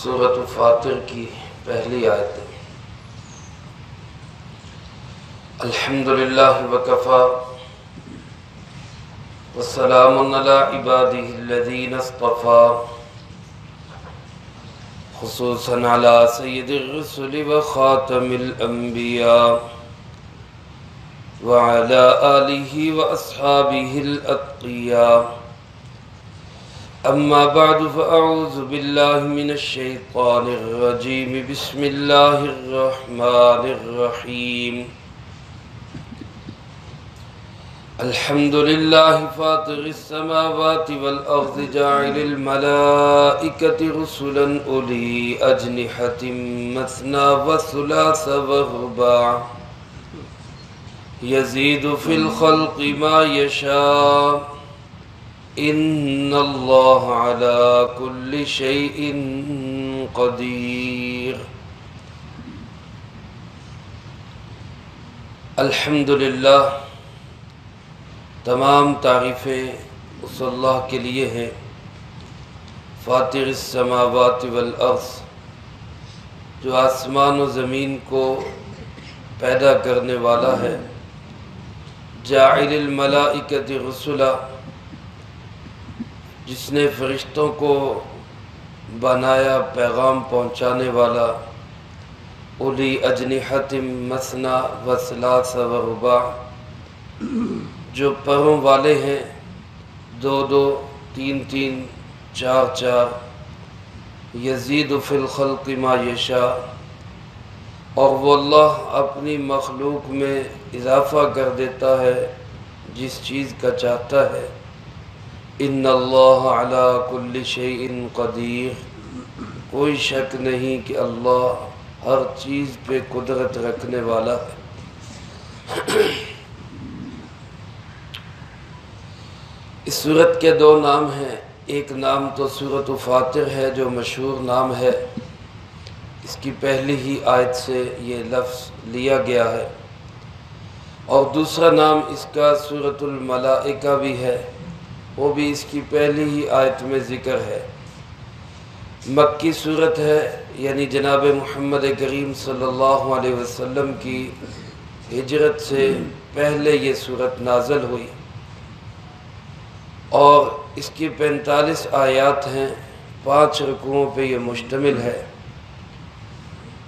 سورۃ فاطر کی پہلی آیت ہے۔ الحمدللہ وکفا والسلام علی عبادہ الذین اصطفى خصوصاً علی سید الرسل وخاتم الانبیاء وعلى آلہ واصحابہ الاتقیاء اما بعد فاعوذ باللہ من الشیطان الرجیم بسم اللہ الرحمن الرحیم الحمد للہ فاطر السماوات والارض جاعل الملائکة رسلا اولی اجنحة مثنى وثلاث ورباع یزید فی الخلق ما یشاء ان اللہ علی کل شیء قدیر۔ الحمدللہ، تمام تعریفیں اس اللہ کے لیے ہیں فاطر السماوات والارض، جو آسمان و زمین کو پیدا کرنے والا ہے۔ جاعل الملائکۃ رسلا، جس نے فرشتوں کو بنایا پیغام پہنچانے والا۔ اولی اجنحۃ مثنی وثلاث ورباع، جو پروں والے ہیں، دو دو، تین تین، چار چار۔ یزید فی الخلق ما یشاء، اور وہ اللہ اپنی مخلوق میں اضافہ کر دیتا ہے جس چیز کا چاہتا ہے۔ ان اللہ علی کل شیء قدیر، کوئی شک نہیں کہ اللہ ہر چیز پہ قدرت رکھنے والا ہے۔ اس سورت کے دو نام ہیں، ایک نام تو سورۃ فاطر ہے جو مشہور نام ہے، اس کی پہلی ہی آیت سے یہ لفظ لیا گیا ہے، اور دوسرا نام اس کا سورۃ الملائکہ بھی ہے، وہ بھی اس کی پہلی ہی آیت میں ذکر ہے۔ مکی صورت ہے، یعنی جناب محمد کریم صلی اللہ علیہ وسلم کی ہجرت سے پہلے یہ صورت نازل ہوئی، اور اس کی 45 آیات ہیں، 5 رکوعوں پہ یہ مشتمل ہے۔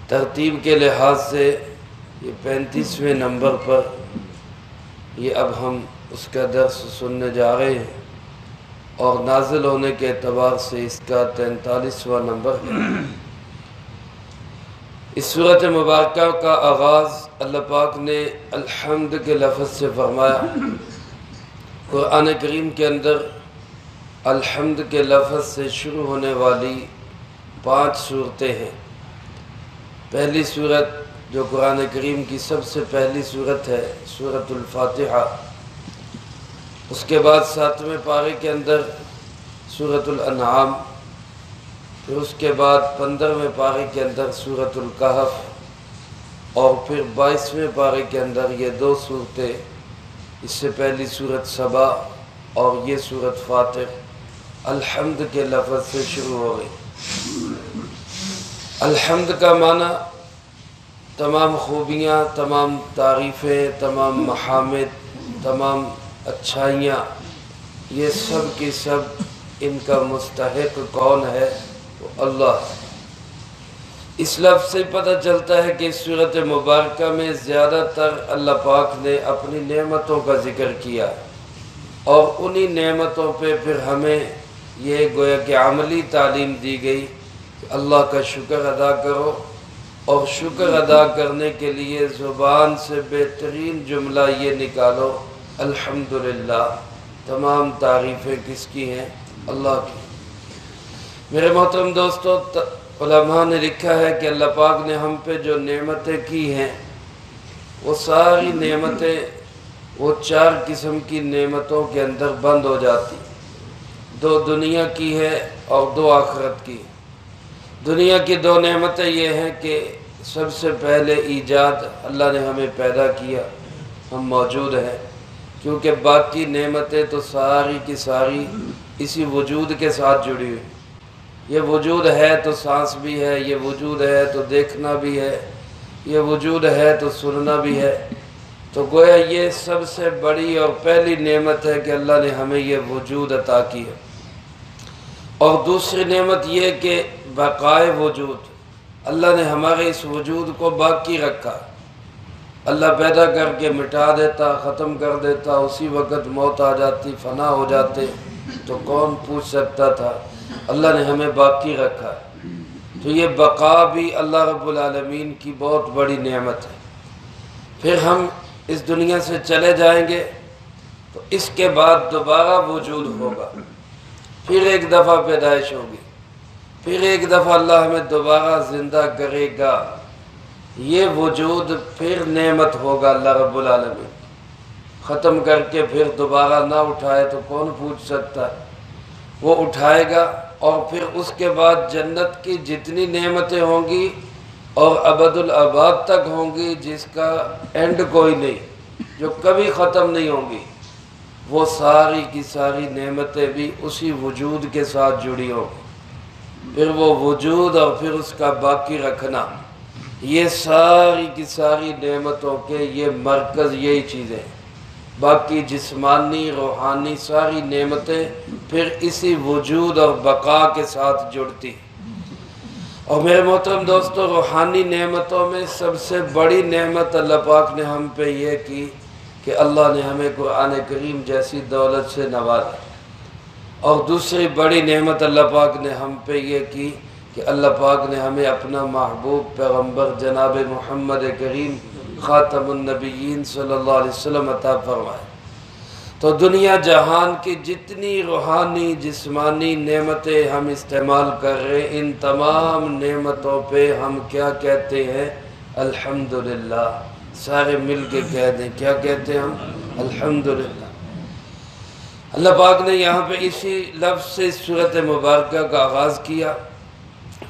ترتیب کے لحاظ سے یہ 35ویں نمبر پر یہ اب ہم اس کا درس سننے جا رہے ہیں، اور نازل ہونے کے اعتبار سے اس کا 43واں نمبر ہے۔ اس سورۃ مبارکہ کا آغاز اللہ پاک نے الحمد کے لفظ سے فرمایا۔ قرآن کریم کے اندر الحمد کے لفظ سے شروع ہونے والی 5 صورتیں ہیں۔ پہلی صورت جو قرآن کریم کی سب سے پہلی صورت ہے، سورۃ الفاتحہ، اس کے بعد 7ویں پارے کے اندر سورۃ الانعام، پھر اس کے بعد 15ویں پارے کے اندر سورۃ الکہف، اور پھر 22ویں پارے کے اندر یہ 2 صورتیں، اس سے پہلی سورۃ سبا اور یہ سورۃ فاطر، الحمد کے لفظ سے شروع ہو گئی۔ الحمد کا معنی تمام خوبیاں، تمام تعریفیں، تمام محامد، تمام اچھائیاں، یہ سب کی سب ان کا مستحق کون ہے؟ وہ اللہ ہے۔ اس لفظ سے پتہ چلتا ہے کہ اس صورت مبارکہ میں زیادہ تر اللہ پاک نے اپنی نعمتوں کا ذکر کیا، اور انہی نعمتوں پہ پھر ہمیں یہ گویا کہ عملی تعلیم دی گئی کہ اللہ کا شکر ادا کرو، اور شکر ادا کرنے کے لیے زبان سے بہترین جملہ یہ نکالو، الحمدللہ، تمام تعریفیں کس کی ہیں؟ اللہ کی۔ میرے محترم دوستو، علماء نے لکھا ہے کہ اللہ پاک نے ہم پہ جو نعمتیں کی ہیں، وہ ساری نعمتیں وہ 4 قسم کی نعمتوں کے اندر بند ہو جاتی، 2 دنیا کی ہے اور 2 آخرت کی۔ دنیا کی 2 نعمتیں یہ ہیں کہ سب سے پہلے ایجاد، اللہ نے ہمیں پیدا کیا، ہم موجود ہیں، کیونکہ باقی نعمتیں تو ساری کی ساری اسی وجود کے ساتھ جڑی ہوئی۔ یہ وجود ہے تو سانس بھی ہے، یہ وجود ہے تو دیکھنا بھی ہے، یہ وجود ہے تو سننا بھی ہے۔ تو گویا یہ سب سے بڑی اور پہلی نعمت ہے کہ اللہ نے ہمیں یہ وجود عطا کی ہے۔ اور دوسری نعمت یہ کہ بقائے وجود، اللہ نے ہمارے اس وجود کو باقی رکھا۔ اللہ پیدا کر کے مٹا دیتا، ختم کر دیتا، اسی وقت موت آ جاتی، فنا ہو جاتے، تو کون پوچھ سکتا تھا؟ اللہ نے ہمیں باقی رکھا ہے۔ تو یہ بقا بھی اللہ رب العالمین کی بہت بڑی نعمت ہے۔ پھر ہم اس دنیا سے چلے جائیں گے تو اس کے بعد دوبارہ وجود ہوگا، پھر ایک دفعہ پیدائش ہوگی، پھر ایک دفعہ اللہ ہمیں دوبارہ زندہ کرے گا۔ یہ وجود پھر نعمت ہوگا اللہ رب العالمین ختم کر کے پھر دوبارہ نہ اٹھائے تو کون پوچھ سکتا ہے؟ وہ اٹھائے گا، اور پھر اس کے بعد جنت کی جتنی نعمتیں ہوں گی اور ابد الآباد تک ہوں گی، جس کا اینڈ کوئی نہیں، جو کبھی ختم نہیں ہوں گی، وہ ساری کی ساری نعمتیں بھی اسی وجود کے ساتھ جڑی ہوں گی۔ پھر وہ وجود اور پھر اس کا باقی رکھنا، یہ ساری کی ساری نعمتوں کے یہ مرکز یہی چیزیں ہیں۔ باقی جسمانی روحانی ساری نعمتیں پھر اسی وجود اور بقا کے ساتھ جڑتی۔ اور میرے محترم دوستو، روحانی نعمتوں میں سب سے بڑی نعمت اللہ پاک نے ہم پہ یہ کی کہ اللہ نے ہمیں قرآن کریم جیسی دولت سے نوازا۔ اور دوسری بڑی نعمت اللہ پاک نے ہم پہ یہ کی کہ اللہ پاک نے ہمیں اپنا محبوب پیغمبر جناب محمد کریم خاتم النبیین صلی اللہ علیہ وسلم عطا فرمائے۔ تو دنیا جہان کی جتنی روحانی جسمانی نعمتیں ہم استعمال کر رہے ہیں، ان تمام نعمتوں پہ ہم کیا کہتے ہیں؟ الحمدللہ۔ سارے مل کے کہہ دیں، کیا کہتے ہیں ہم؟ الحمدللہ۔ اللہ پاک نے یہاں پہ اسی لفظ سے اس سورۃ مبارکہ کا آغاز کیا،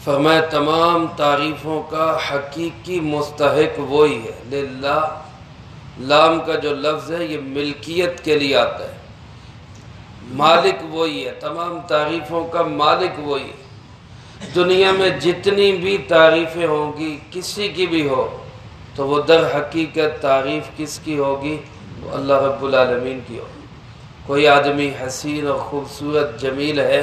فرمایا تمام تعریفوں کا حقیقی مستحق وہی ہے۔ للہ، لام کا جو لفظ ہے یہ ملکیت کے لیے آتا ہے، مالک وہی ہے، تمام تعریفوں کا مالک وہی ہے۔ دنیا میں جتنی بھی تعریفیں ہوں گی، کسی کی بھی ہو، تو وہ در حقیقت تعریف کس کی ہوگی؟ وہ اللہ رب العالمین کی ہوگی۔ کوئی آدمی حسین اور خوبصورت جمیل ہے،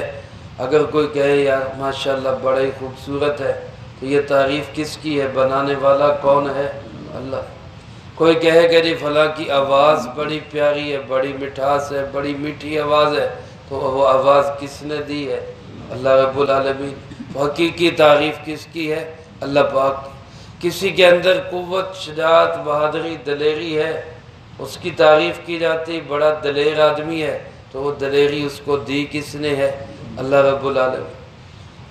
اگر کوئی کہے یار ماشاءاللہ بڑا ہی خوبصورت ہے، تو یہ تعریف کس کی ہے؟ بنانے والا کون ہے؟ اللہ۔ کوئی کہے کہ جی فلاں کی آواز بڑی پیاری ہے، بڑی مٹھاس ہے، بڑی میٹھی آواز ہے، تو وہ آواز کس نے دی ہے؟ اللہ رب العالمین۔ حقیقی تعریف کس کی ہے؟ اللہ پاک کی۔ کسی کے اندر قوت، شجاعت، بہادری، دلیری ہے، اس کی تعریف کی جاتی، بڑا دلیر آدمی ہے، تو وہ دلیری اس کو دی کس نے ہے؟ اللہ رب العالمین۔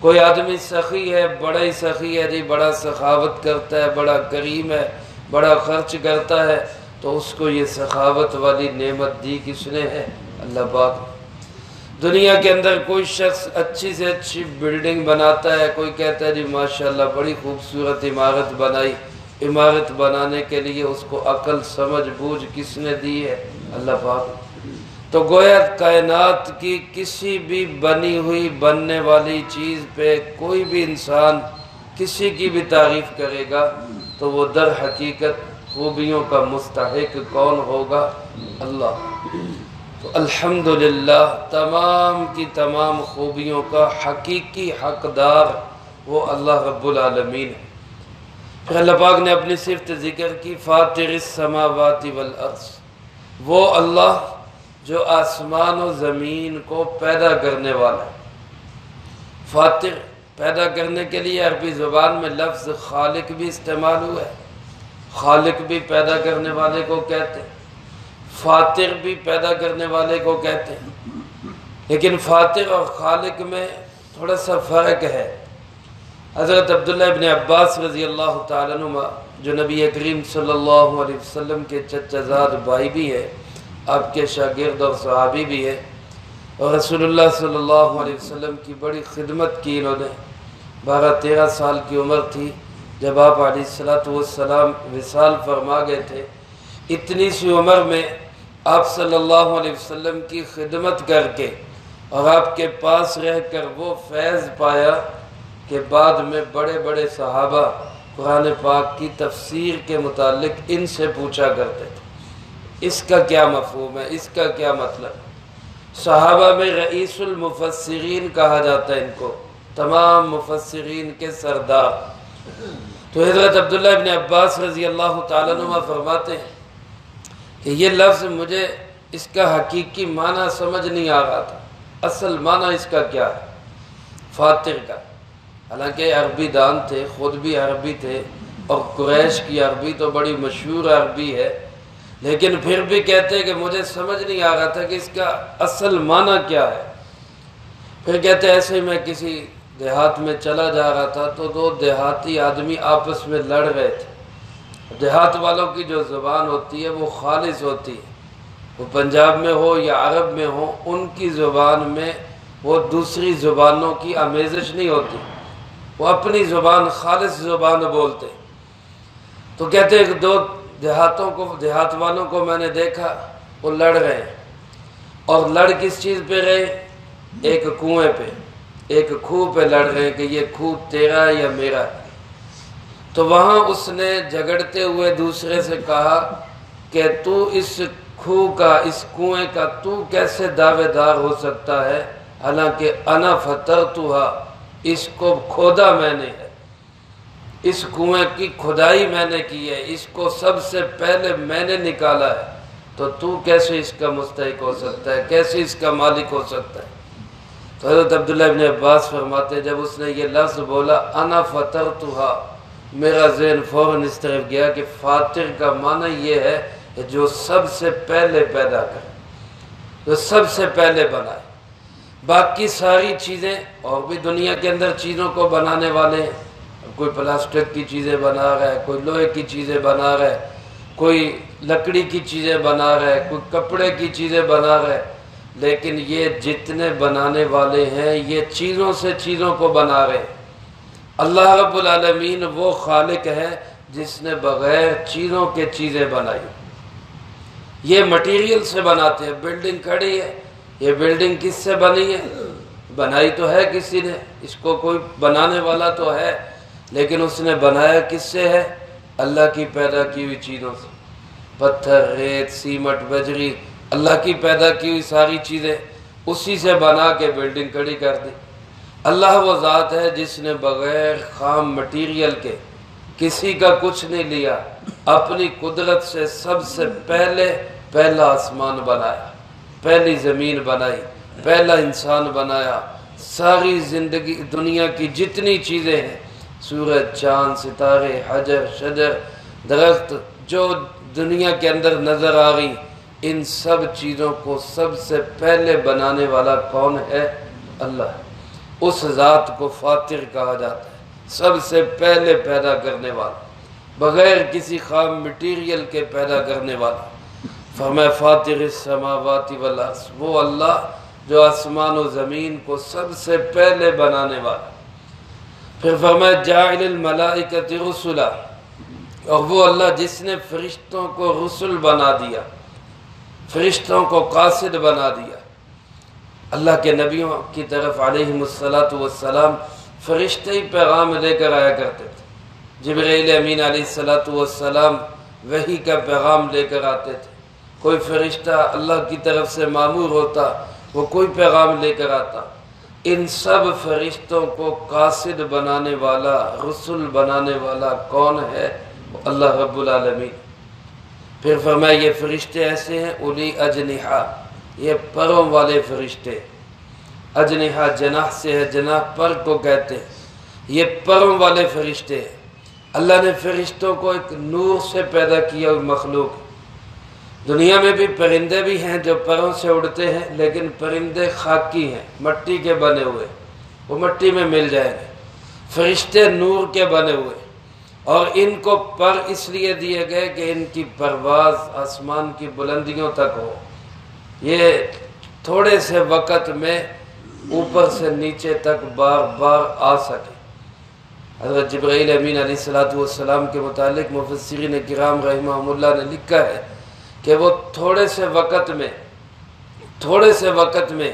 کوئی آدمی سخی ہے، بڑا ہی سخی ہے جی، بڑا سخاوت کرتا ہے، بڑا کریم ہے، بڑا خرچ کرتا ہے، تو اس کو یہ سخاوت والی نعمت دی کس نے ہے؟ اللہ پاک نے۔ دنیا کے اندر کوئی شخص اچھی سے اچھی بلڈنگ بناتا ہے، کوئی کہتا ہے جی ماشاءاللہ بڑی خوبصورت عمارت بنائی، عمارت بنانے کے لیے اس کو عقل سمجھ بوجھ کس نے دی ہے؟ اللہ پاک نے۔ تو گویا کائنات کی کسی بھی بنی ہوئی بننے والی چیز پہ کوئی بھی انسان کسی کی بھی تعریف کرے گا تو وہ در حقیقت خوبیوں کا مستحق کون ہوگا؟ اللہ۔ تو الحمدللہ تمام کی تمام خوبیوں کا حقیقی حقدار وہ اللہ رب العالمین ہے۔ پھر اللہ پاک نے اپنی صفت ذکر کی، فاطر السماوات والارض، وہ اللہ جو آسمان و زمین کو پیدا کرنے والا ہے۔ فاطر، پیدا کرنے کے لیے عربی زبان میں لفظ خالق بھی استعمال ہوا ہے۔ خالق بھی پیدا کرنے والے کو کہتے ہیں، فاطر بھی پیدا کرنے والے کو کہتے ہیں، لیکن فاطر اور خالق میں تھوڑا سا فرق ہے۔ حضرت عبداللہ ابن عباس رضی اللہ تعالیٰ عنہ، جو نبی کریم صلی اللہ علیہ وسلم کے چچا زاد بھائی بھی ہے، آپ کے شاگرد اور صحابی بھی ہے، اور رسول اللہ صلی اللہ علیہ وسلم کی بڑی خدمت کی انہوں نے۔ 12-13 سال کی عمر تھی جب آپ علیہ السلام وصال فرما گئے تھے۔ اتنی سی عمر میں آپ صلی اللہ علیہ وسلم کی خدمت کر کے اور آپ کے پاس رہ کر وہ فیض پایا کہ بعد میں بڑے بڑے صحابہ قرآن پاک کی تفسیر کے متعلق ان سے پوچھا کرتے تھے، اس کا کیا مفہوم ہے، اس کا کیا مطلب۔ صحابہ میں رئیس المفسرین کہا جاتا ہے ان کو، تمام مفسرین کے سردار۔ تو حضرت عبداللہ ابن عباس رضی اللہ تعالیٰ عنہ فرماتے ہیں کہ یہ لفظ مجھے اس کا حقیقی معنی سمجھ نہیں آ رہا تھا، اصل معنی اس کا کیا ہے فاتر کا۔ حالانکہ عربی دان تھے، خود بھی عربی تھے، اور قریش کی عربی تو بڑی مشہور عربی ہے، لیکن پھر بھی کہتے ہیں کہ مجھے سمجھ نہیں آ رہا تھا کہ اس کا اصل معنی کیا ہے۔ پھر کہتے ہیں ایسے میں کسی دیہات میں چلا جا رہا تھا تو دو دیہاتی آدمی آپس میں لڑ رہے تھے۔ دیہات والوں کی جو زبان ہوتی ہے وہ خالص ہوتی ہے، وہ پنجاب میں ہو یا عرب میں ہو، ان کی زبان میں وہ دوسری زبانوں کی آمیزش نہیں ہوتی، وہ اپنی زبان خالص زبان بولتے۔ تو کہتے ہیں کہ دو دیہات والوں کو میں نے دیکھا، وہ لڑ رہے ہیں، اور لڑ کس چیز پہ رہے؟ ایک کنویں پہ، ایک کھوہ پہ لڑ رہے ہیں کہ یہ کھوہ تیرا ہے یا میرا ہے۔ تو وہاں اس نے جھگڑتے ہوئے دوسرے سے کہا کہ تو اس کھوہ کا، اس کنویں کا تو کیسے دعوے دار ہو سکتا ہے، حالانکہ انا فطرتھا، اس کو کھودا میں نے ہے، اس کنویں کی کھدائی میں نے کی ہے، اس کو سب سے پہلے میں نے نکالا ہے، تو کیسے اس کا مستحق ہو سکتا ہے، کیسے اس کا مالک ہو سکتا ہے۔ تو حضرت عبداللہ ابن عباس فرماتے ہیں جب اس نے یہ لفظ بولا انا فطرتھا، میرا ذہن فوراً اس طرف گیا کہ فاطر کا معنی یہ ہے کہ جو سب سے پہلے پیدا کرے، جو سب سے پہلے بنائے۔ باقی ساری چیزیں، اور بھی دنیا کے اندر چیزوں کو بنانے والے ہیں، کوئی پلاسٹک کی چیزیں بنا رہا ہے، کوئی لوہے کی چیزیں بنا رہا ہے، کوئی لکڑی کی چیزیں بنا رہا ہے، کوئی کپڑے کی چیزیں بنا رہا ہے، لیکن یہ جتنے بنانے والے ہیں یہ چیزوں سے چیزوں کو بنا رہے ہیں۔ اللہ رب العالمین وہ خالق ہے جس نے بغیر چیزوں کے چیزیں بنائی۔ یہ مٹیریل سے بناتے ہیں، بلڈنگ کھڑی ہے، یہ بلڈنگ کس سے بنی ہے؟ بنائی تو ہے کسی نے، اس کو کوئی بنانے والا تو ہے، لیکن اس نے بنایا کس سے ہے؟ اللہ کی پیدا کی ہوئی چیزوں سے۔ پتھر، ریت، سیمٹ، بجری، اللہ کی پیدا کی ہوئی ساری چیزیں، اسی سے بنا کے بلڈنگ کھڑی کر دی۔ اللہ وہ ذات ہے جس نے بغیر خام مٹیریل کے کسی کا کچھ نہیں لیا، اپنی قدرت سے سب سے پہلا آسمان بنایا، پہلی زمین بنائی، پہلا انسان بنایا، ساری زندگی دنیا کی جتنی چیزیں ہیں، سورج، چاند، ستارے، حجر، شجر، درخت، جو دنیا کے اندر نظر آ رہی، ان سب چیزوں کو سب سے پہلے بنانے والا کون ہے؟ اللہ۔ اس ذات کو فاطر کہا جاتا ہے، سب سے پہلے پیدا کرنے والا، بغیر کسی خام مٹیریل کے پیدا کرنے والا۔ فرمایا فاطر السماوات والارض، وہ اللہ جو آسمان و زمین کو سب سے پہلے بنانے والا۔ پھر فرمایا جاعل الملائکۃ رسلا، اور وہ اللہ جس نے فرشتوں کو رسل بنا دیا، فرشتوں کو قاصد بنا دیا۔ اللہ کے نبیوں کی طرف علیہم السلام فرشتے ہی پیغام لے کر آیا کرتے تھے۔ جبرائیل امین علیہ السلام وحی کا پیغام لے کر آتے تھے، کوئی فرشتہ اللہ کی طرف سے مامور ہوتا، وہ کوئی پیغام لے کر آتا۔ ان سب فرشتوں کو قاصد بنانے والا، رسول بنانے والا کون ہے؟ اللہ رب العالمین۔ پھر فرمایا یہ فرشتے ایسے ہیں اولی اجنحہ، یہ پروں والے فرشتے، اجنحہ جناح سے ہے، جناح پر کو کہتے ہیں، یہ پروں والے فرشتے ہیں۔ اللہ نے فرشتوں کو ایک نور سے پیدا کیا ہوئی مخلوق۔ دنیا میں بھی پرندے بھی ہیں جو پروں سے اڑتے ہیں، لیکن پرندے خاکی ہیں، مٹی کے بنے ہوئے، وہ مٹی میں مل جائیں گے۔ فرشتے نور کے بنے ہوئے، اور ان کو پر اس لیے دیے گئے کہ ان کی پرواز آسمان کی بلندیوں تک ہو، یہ تھوڑے سے وقت میں اوپر سے نیچے تک بار بار آ سکے۔ حضرت جبرائیل امین علیہ السلام کے متعلق مفسرین کرام رحمہم اللہ نے لکھا ہے کہ وہ تھوڑے سے وقت میں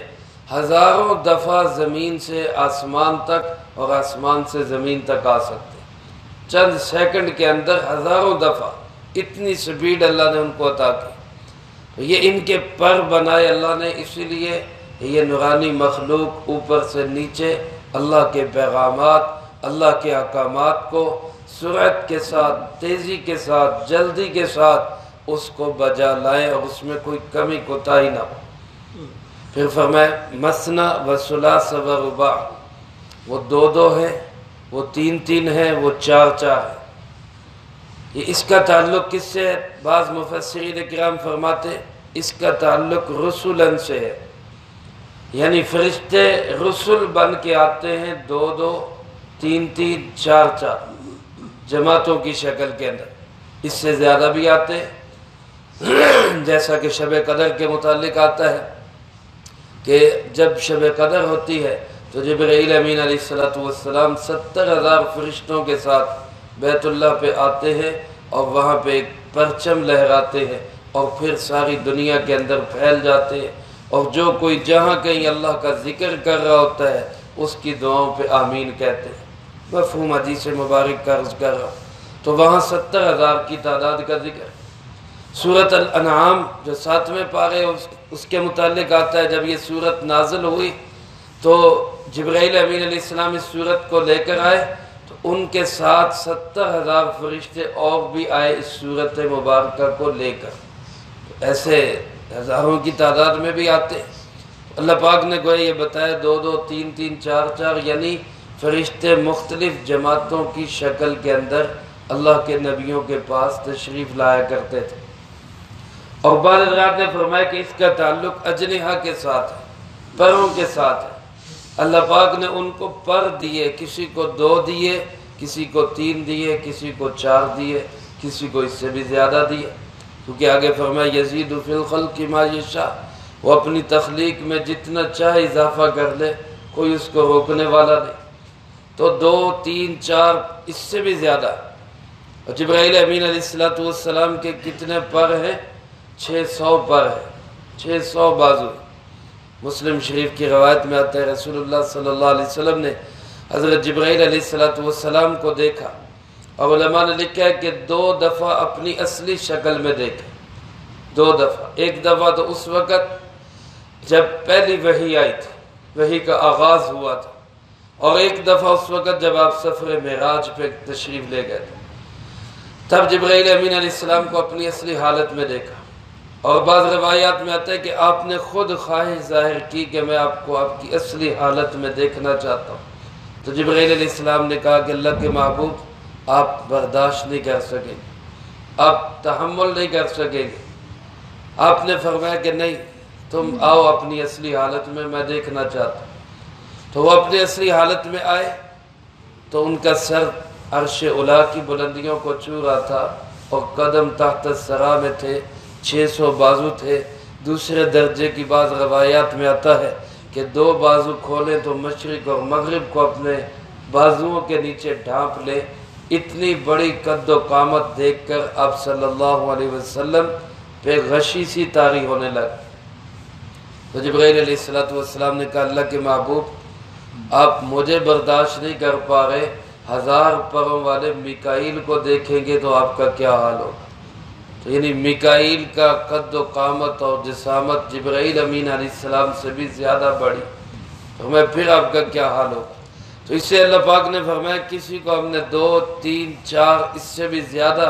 ہزاروں دفعہ زمین سے آسمان تک اور آسمان سے زمین تک آ سکتے ہیں، چند سیکنڈ کے اندر ہزاروں دفعہ، اتنی سپیڈ اللہ نے ان کو عطا کی۔ یہ ان کے پر بنائے اللہ نے، اسی لیے یہ نورانی مخلوق اوپر سے نیچے اللہ کے پیغامات، اللہ کے احکامات کو سرعت کے ساتھ، تیزی کے ساتھ، جلدی کے ساتھ اس کو بجا لائیں اور اس میں کوئی کمی کوتاہی نہ ہو۔ پھر فرمائے مثنی و ثلاث و رباع، وہ دو دو ہے، وہ تین تین ہے، وہ چار چار ہے۔ یہ اس کا تعلق کس سے ہے؟ بعض مفسرین کرام فرماتے ہیں اس کا تعلق رسولن سے ہے، یعنی فرشتے رسول بن کے آتے ہیں، دو دو، تین تین، چار چار جماعتوں کی شکل کے اندر۔ اس سے زیادہ بھی آتے ہیں، جیسا کہ شب قدر کے متعلق آتا ہے کہ جب شب قدر ہوتی ہے تو جبرائیل امین علیہ السلام 70,000 فرشتوں کے ساتھ بیت اللہ پہ آتے ہیں اور وہاں پہ ایک پرچم لہراتے ہیں اور پھر ساری دنیا کے اندر پھیل جاتے ہیں، اور جو کوئی جہاں کہیں اللہ کا ذکر کر رہا ہوتا ہے اس کی دعاؤں پہ آمین کہتے ہیں۔ مفہوم حدیث مبارک کا عرض کر رہا ہوں، تو وہاں 70,000 کی تعداد کا ذکر۔ سورۃ الانعام جو 7ویں پارے اس کے متعلق آتا ہے، جب یہ سورت نازل ہوئی تو جبرائیل امین علیہ السلام اس سورت کو لے کر آئے تو ان کے ساتھ 70,000 فرشتے اور بھی آئے اس سورت مبارکہ کو لے کر۔ ایسے ہزاروں کی تعداد میں بھی آتے۔ اللہ پاک نے گویا یہ بتایا دو دو، تین تین، چار چار، یعنی فرشتے مختلف جماعتوں کی شکل کے اندر اللہ کے نبیوں کے پاس تشریف لایا کرتے تھے۔ اور بعض حضرات نے فرمایا کہ اس کا تعلق اجنحہ کے ساتھ ہے، پروں کے ساتھ ہے۔ اللہ پاک نے ان کو پر دیے، کسی کو 2 دیے، کسی کو 3 دیے، کسی کو 4 دیے، کسی کو اس سے بھی زیادہ دیے، کیونکہ آگے فرمایا یزید فی الخلق ما یشاء، وہ اپنی تخلیق میں جتنا چاہے اضافہ کر لے، کوئی اس کو روکنے والا نہیں۔ تو 2، 3، 4، اس سے بھی زیادہ۔ اور جبرائیل امین علیہ السلام کے کتنے پر ہیں؟ 600 پر ہیں، 600 بازو۔ مسلم شریف کی روایت میں آتا ہے رسول اللہ صلی اللہ علیہ وسلم نے حضرت جبرائیل علیہ السلام کو دیکھا، اور علماء نے لکھا ہے کہ 2 دفعہ اپنی اصلی شکل میں دیکھا، 2 دفعہ۔ ایک دفعہ تو اس وقت جب پہلی وحی آئی تھی، وحی کا آغاز ہوا تھا، اور ایک دفعہ اس وقت جب آپ سفر معراج پہ تشریف لے گئے تھے، تب جبرائیل امین علیہ السلام کو اپنی اصلی حالت میں دیکھا۔ اور بعض روایات میں آتا ہے کہ آپ نے خود خواہش ظاہر کی کہ میں آپ کو آپ کی اصلی حالت میں دیکھنا چاہتا ہوں۔ تو جبرائیل علیہ السلام نے کہا کہ اللہ کے محبوب آپ برداشت نہیں کر سکیں گے، آپ تحمل نہیں کر سکیں گے۔ آپ نے فرمایا کہ نہیں، تم آؤ اپنی اصلی حالت میں دیکھنا چاہتا ہوں۔ تو وہ اپنی اصلی حالت میں آئے تو ان کا سر عرش اولیٰ کی بلندیوں کو چھو رہا تھا اور قدم تحت الثری میں تھے، 600 بازو تھے۔ دوسرے درجے کی بعض روایات میں آتا ہے کہ 2 بازو کھولیں تو مشرق اور مغرب کو اپنے بازوؤں کے نیچے ڈھانپ لے۔ اتنی بڑی قد و قامت دیکھ کر آپ صلی اللہ علیہ وسلم پہ غشی سی طاری ہونے لگا۔ تو جبرائیل علیہ السلام نے کہا اللہ کے محبوب آپ مجھے برداشت نہیں کر پا رہے، 1000 پروں والے میکائیل کو دیکھیں گے تو آپ کا کیا حال ہوگا۔ تو یعنی میکائیل کا قد و قامت اور جسامت جبرائیل امین علیہ السلام سے بھی زیادہ بڑی، تو میں پھر آپ کا کیا حال ہوگا۔ تو اس سے اللہ پاک نے فرمایا کسی کو ہم نے 2، 3، 4 اس سے بھی زیادہ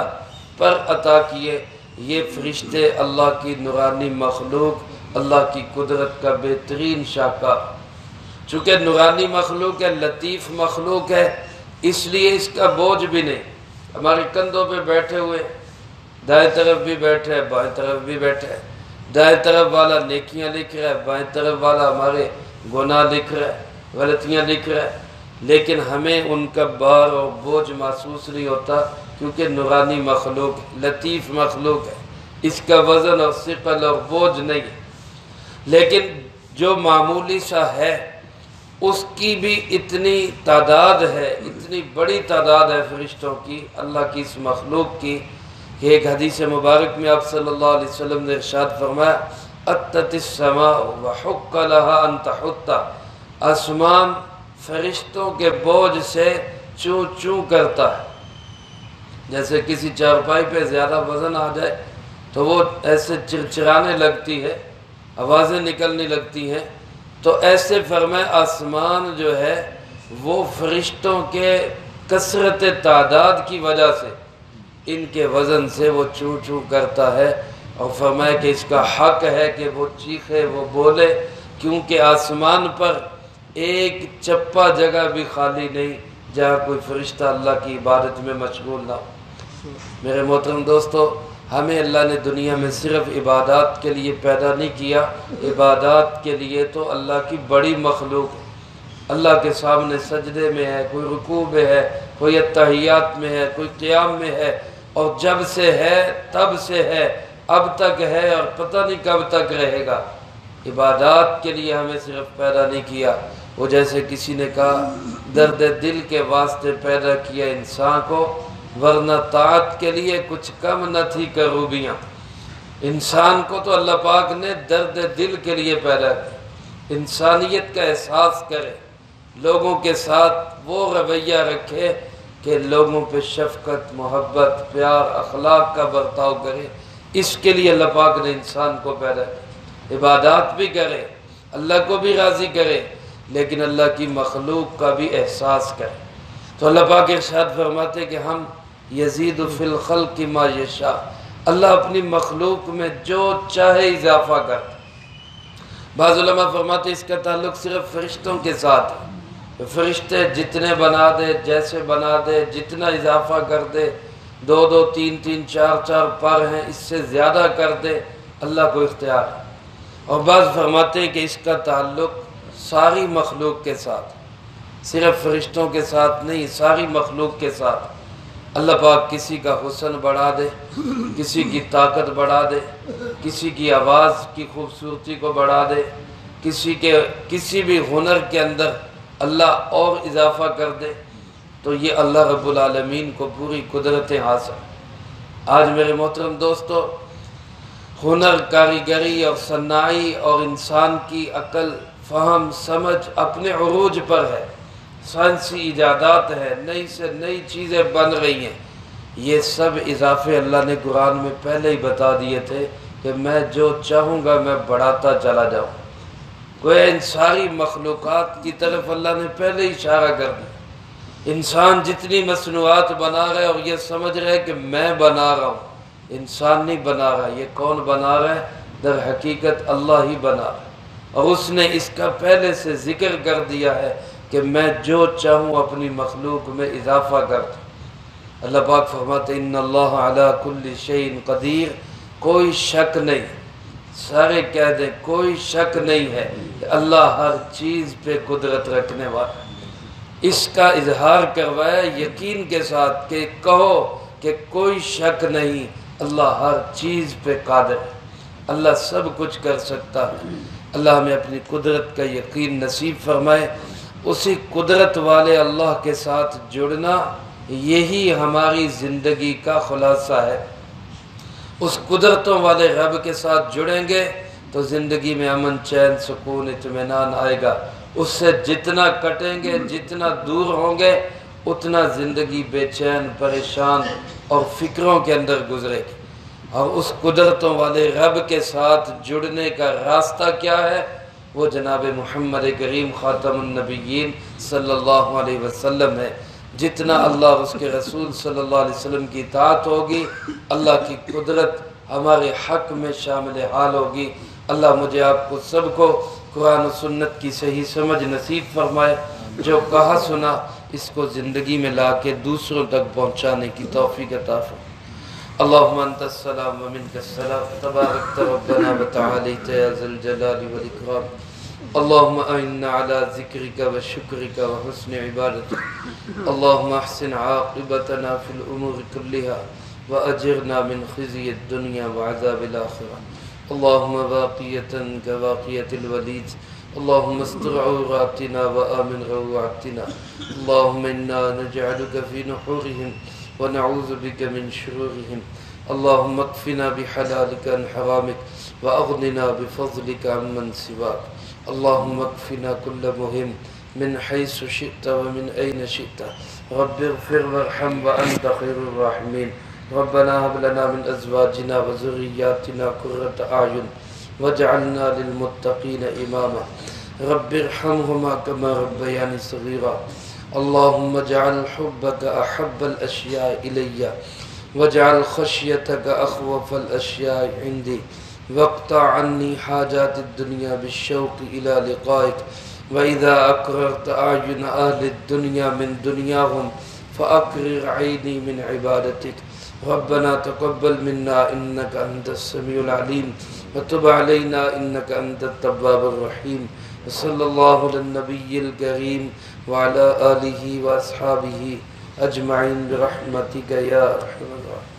پر عطا کیے۔ یہ فرشتے اللہ کی نورانی مخلوق، اللہ کی قدرت کا بہترین شاہکار، چونکہ نورانی مخلوق ہے، لطیف مخلوق ہے، اس لیے اس کا بوجھ بھی نہیں۔ ہمارے کندھوں پہ بیٹھے ہوئے، دائیں طرف بھی بیٹھے ہے، بائیں طرف بھی بیٹھے ہے، دائیں طرف والا نیکیاں لکھ رہا ہے، بائیں طرف والا ہمارے گناہ لکھ رہا ہے، غلطیاں لکھ رہا ہے، لیکن ہمیں ان کا بار اور بوجھ محسوس نہیں ہوتا، کیونکہ نورانی مخلوق، لطیف مخلوق ہے، اس کا وزن اور ثقل اور بوجھ نہیں ہے۔ لیکن جو معمولی سا ہے اس کی بھی اتنی تعداد ہے، اتنی بڑی تعداد ہے فرشتوں کی، اللہ کی اس مخلوق کی، کہ ایک حدیث مبارک میں آپ صلی اللہ علیہ وسلم نے ارشاد فرمایا اتت السماء وحق لها ان تحط، آسمان فرشتوں کے بوجھ سے چوں چوں کرتا ہے۔ جیسے کسی چارپائی پہ زیادہ وزن آ جائے تو وہ ایسے چرچرانے لگتی ہے، آوازیں نکلنے لگتی ہیں، تو ایسے فرمائے آسمان جو ہے وہ فرشتوں کے کثرت تعداد کی وجہ سے ان کے وزن سے وہ چوں چوں کرتا ہے، اور فرمائے کہ اس کا حق ہے کہ وہ چیخے، وہ بولے، کیونکہ آسمان پر ایک چپا جگہ بھی خالی نہیں جہاں کوئی فرشتہ اللہ کی عبادت میں مشغول نہ ہو۔ میرے محترم دوستو، ہمیں اللہ نے دنیا میں صرف عبادات کے لیے پیدا نہیں کیا، عبادات کے لیے تو اللہ کی بڑی مخلوق ہے، اللہ کے سامنے سجدے میں ہے، کوئی رکوع میں ہے، کوئی اتحیات میں ہے، کوئی قیام میں ہے، اور جب سے ہے تب سے ہے، اب تک ہے اور پتہ نہیں کب تک رہے گا۔ عبادات کے لیے ہمیں صرف پیدا نہیں کیا، وہ جیسے کسی نے کہا درد دل کے واسطے پیدا کیا انسان کو، ورنہ طاعت کے لیے کچھ کم نہ تھی کروبیاں۔ انسان کو تو اللہ پاک نے درد دل کے لیے پیدا کیا، انسانیت کا احساس کرے، لوگوں کے ساتھ وہ رویہ رکھے کہ لوگوں پہ شفقت، محبت، پیار، اخلاق کا برتاؤ کرے۔ اس کے لیے اللہ پاک نے انسان کو پیدا کیا، عبادات بھی کرے، اللہ کو بھی راضی کرے، لیکن اللہ کی مخلوق کا بھی احساس کرے۔ تو اللہ پاک ارشاد فرماتے کہ ہم یزید فی الخلق ما یشاء، اللہ اپنی مخلوق میں جو چاہے اضافہ کرتا۔ بعض علماء فرماتے اس کا تعلق صرف فرشتوں کے ساتھ ہے، فرشتے جتنے بنا دے، جیسے بنا دے، جتنا اضافہ کر دے، 2 2 3 3 4 4 پر ہیں، اس سے زیادہ کر دے، اللہ کو اختیار ہے۔ اور بعض فرماتے ہیں کہ اس کا تعلق ساری مخلوق کے ساتھ، صرف فرشتوں کے ساتھ نہیں، ساری مخلوق کے ساتھ۔ اللہ پاک کسی کا حسن بڑھا دے، کسی کی طاقت بڑھا دے، کسی کی آواز کی خوبصورتی کو بڑھا دے، کسی بھی ہنر کے اندر اللہ اور اضافہ کر دے، تو یہ اللہ رب العالمین کو پوری قدرتیں حاصل۔ آج میرے محترم دوستو، ہنر، کاریگری اور صناعی اور انسان کی عقل، فہم، سمجھ اپنے عروج پر ہے، سائنسی ایجادات ہے، نئی سے نئی چیزیں بن رہی ہیں، یہ سب اضافے اللہ نے قرآن میں پہلے ہی بتا دیے تھے کہ میں جو چاہوں گا میں بڑھاتا چلا جاؤں۔ گویا ان ساری مخلوقات کی طرف اللہ نے پہلے ہی اشارہ کر دیا۔ انسان جتنی مصنوعات بنا رہے اور یہ سمجھ رہے کہ میں بنا رہا ہوں، انسان نہیں بنا رہا، یہ کون بنا رہا ہے؟ در حقیقت اللہ ہی بنا رہا ہے، اور اس نے اس کا پہلے سے ذکر کر دیا ہے کہ میں جو چاہوں اپنی مخلوق میں اضافہ کرتا۔ اللہ پاک فرماتے ان اللہ علی کل شیء قدیر، کوئی شک نہیں، سارے کہہ دیں کوئی شک نہیں ہے کہ اللہ ہر چیز پہ قدرت رکھنے والا۔ اس کا اظہار کروایا یقین کے ساتھ کہ کہو کہ کوئی شک نہیں، اللہ ہر چیز پہ قادر ہے، اللہ سب کچھ کر سکتا ہے۔ اللہ ہمیں اپنی قدرت کا یقین نصیب فرمائے۔ اسی قدرت والے اللہ کے ساتھ جڑنا، یہی ہماری زندگی کا خلاصہ ہے۔ اس قدرتوں والے رب کے ساتھ جڑیں گے تو زندگی میں امن، چین، سکون، اطمینان آئے گا۔ اس سے جتنا کٹیں گے، جتنا دور ہوں گے، اتنا زندگی بے چین، پریشان اور فکروں کے اندر گزرے گی۔ اور اس قدرتوں والے رب کے ساتھ جڑنے کا راستہ کیا ہے؟ وہ جناب محمد کریم خاتم النبیین صلی اللہ علیہ وسلم ہے۔ جتنا اللہ اور اس کے رسول صلی اللہ علیہ وسلم کی اطاعت ہوگی، اللہ کی قدرت ہمارے حق میں شامل حال ہوگی۔ اللہ مجھے آپ کو سب کو قرآن و سنت کی صحیح سمجھ نصیب فرمائے، جو کہا سنا اس کو زندگی میں لا کے دوسروں تک پہنچانے کی توفیق عطا فرمائے۔ اللہم انت السلام ومنک السلام، تبارکت ربنا وتعالیت یا ذا الجلال والاکرام۔ اللہم اعنا علی ذکرک وشکرک وحسن عبادتک۔ اللہم احسن عاقبتنا فی الامور کلها واجرنا من خزی الدنیا وعذاب الآخرہ۔ اللہم باقیتا کباقیت الولید، اللہم استر عوراتنا وآمن روعاتنا۔ اللہم انا نجعلک فی نحورہم ونعوذ بک من شرورہم۔ اللهم اكفنا بحلالك عن حرامك وأغننا بفضلك عمن سواك. اللهم اكفنا كل مهم من حيث شئت ومن أين شئت. رب اغفر وارحم وأنت خير الراحمين. ربنا هب لنا من أزواجنا وذرياتنا قرة أعين واجعلنا للمتقين إماما. رب ارحمهما كما ربياني صغيرا. اللهم اجعل حبك أحب الأشياء إلي واجعل خشيتك أخوف الأشياء عندي واقطع عني حاجات الدنيا بالشوق إلى لقائك. وإذا أكررت أعين أهل الدنيا من دنياهم فأكرر عيني من عبادتك. ربنا تقبل منا إنك أنت السميع العليم وتب علينا إنك أنت التواب الرحيم. وصلى الله على النبي الكريم وعلى آله وأصحابه أجمعين برحمتك يا أرحم الراحمين.